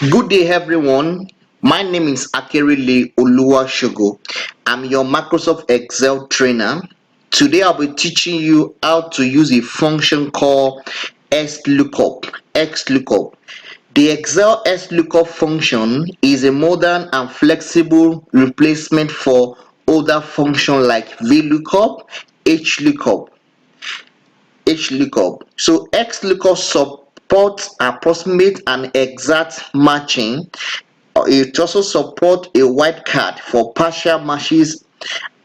Good day, everyone. My name is Akerele Oluwashogo. I'm your Microsoft Excel trainer. Today, I'll be teaching you how to use a function called XLOOKUP. XLOOKUP. The Excel XLOOKUP function is a modern and flexible replacement for older functions like VLOOKUP, HLOOKUP. HLOOKUP. So XLOOKUP supports approximate and exact matching. It also supports a wildcard for partial matches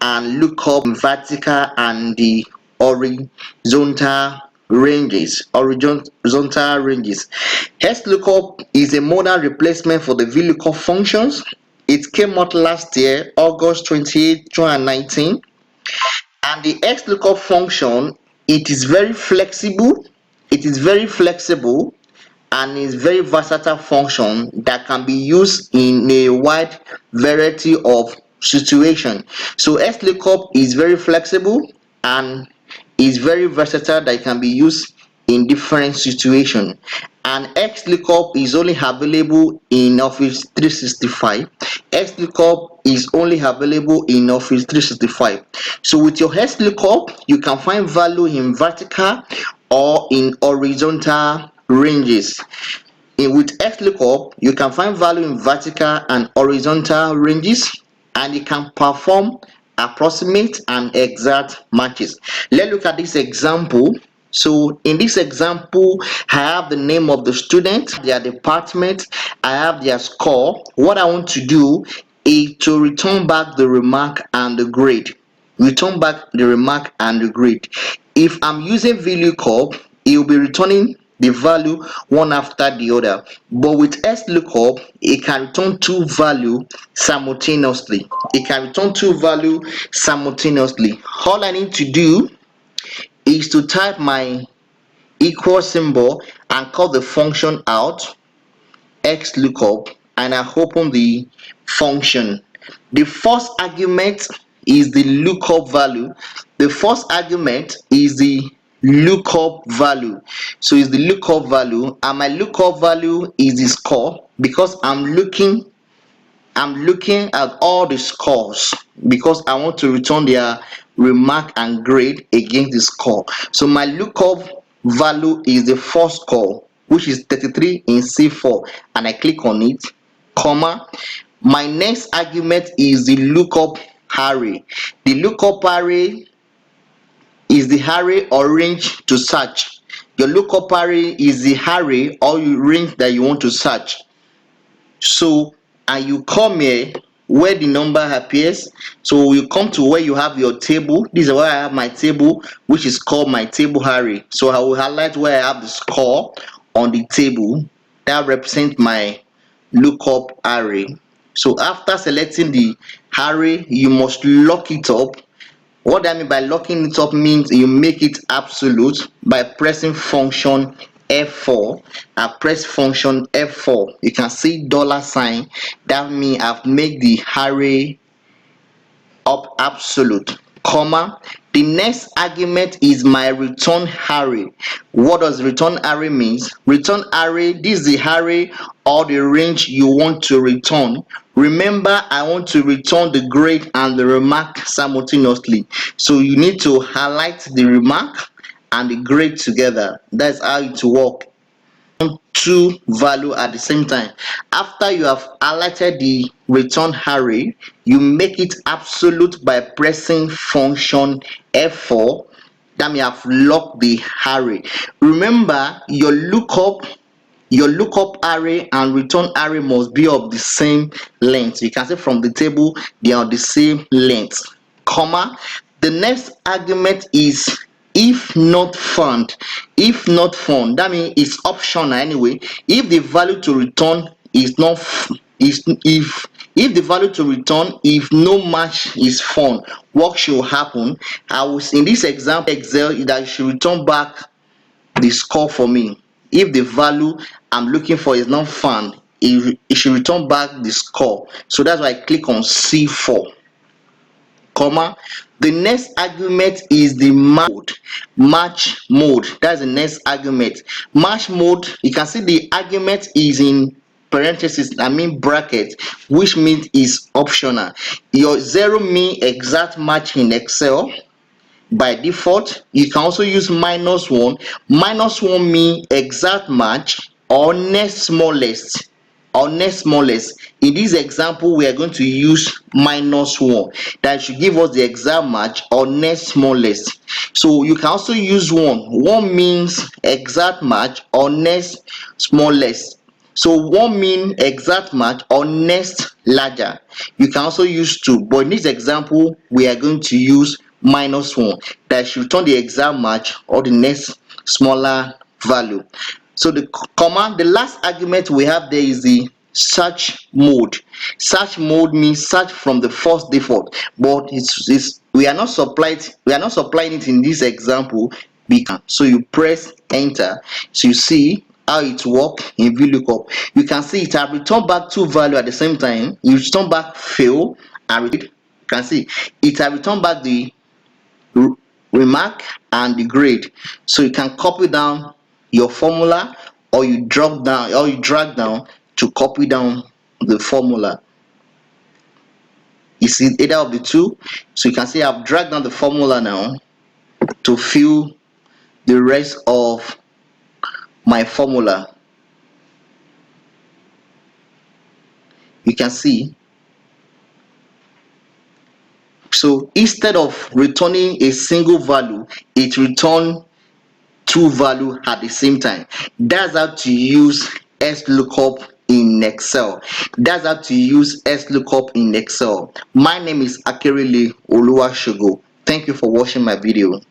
and lookup vertical and the horizontal ranges. XLOOKUP is a modern replacement for the VLOOKUP functions. It came out last year, August 2019, and the XLOOKUP function, it is very flexible and is very versatile function that can be used in a wide variety of situations. So XLOOKUP is very flexible and is very versatile that can be used in different situations. And XLOOKUP is only available in Office 365. XLOOKUP is only available in Office 365. So with your XLOOKUP, you can find value in vertical or in horizontal ranges. With XLOOKUP, you can find value in vertical and horizontal ranges, and it can perform approximate and exact matches. Let's look at this example. So in this example, I have the name of the student, their department, I have their score. What I want to do is to return back the remark and the grade. Return back the remark and the grade. If I'm using VLOOKUP, it will be returning the value one after the other, but with XLOOKUP, it can return two value simultaneously. All I need to do is to type my equal symbol and call the function out, XLOOKUP, and I open the function. The first argument is the lookup value. The first argument is the lookup value. So it's the lookup value, and my lookup value is the score, because I'm looking at all the scores, because I want to return their remark and grade against the score. So my lookup value is the first score, which is 33 in C4, and I click on it, comma. My next argument is the lookup array. The lookup array is the array or range to search. Your lookup array is the array or range that you want to search. So, and you come here where the number appears. So you come to where you have your table. This is where I have my table, which is called my table array. So I will highlight where I have the score on the table. That represents my lookup array. So after selecting the array, you must lock it up. What I mean by locking it up means you make it absolute by pressing function F4. I press function F4. You can see $sign. That means I've made the array up absolute, comma. The next argument is my return array. What does return array means? Return array, this is the array or the range you want to return. Remember, I want to return the grade and the remark simultaneously, so you need to highlight the remark and the grade together. That's how it works. Two value at the same time. After you have highlighted the return array, you make it absolute by pressing function F4. That means you have locked the array. Remember, your lookup array and return array must be of the same length. You can see from the table they are the same length, comma. The next argument is if not found. That means it's optional anyway. If the value to return is not if the value to return, if no match is found, what should happen? In this example Excel, that should return back the score for me. If the value I'm looking for is not found, it should return back the score. So that's why I click on C4, comma. The next argument is the match mode. That's the next argument. Match mode, you can see the argument is in parenthesis, I mean bracket, which means is optional. Your 0 mean exact match in Excel by default. You can also use -1. -1 mean exact match or next smallest, in this example we are going to use -1. That should give us the exact match or next smallest. So you can also use 1 means exact match or next smallest. So 1 mean exact match or next larger. You can also use 2, but in this example we are going to use -1. That should return the exact match or the next smaller value. So the command, the last argument we have there is the search mode. Search mode means search from the first default, but it's we are not supplying it in this example. So you press enter, so you see how it works in VLOOKUP. You can see it have returned back two value at the same time. You return back fail and repeat. You can see it have returned back the remark and the grade. So you can copy down your formula, or you drag down to copy down the formula. You see either of the two. So you can see I've dragged down the formula now to fill the rest of my formula. You can see. So instead of returning a single value, it returns two value at the same time. That's how to use XLOOKUP in Excel. That's how to use XLOOKUP in Excel. My name is Akerele Oluwasegun. Thank you for watching my video.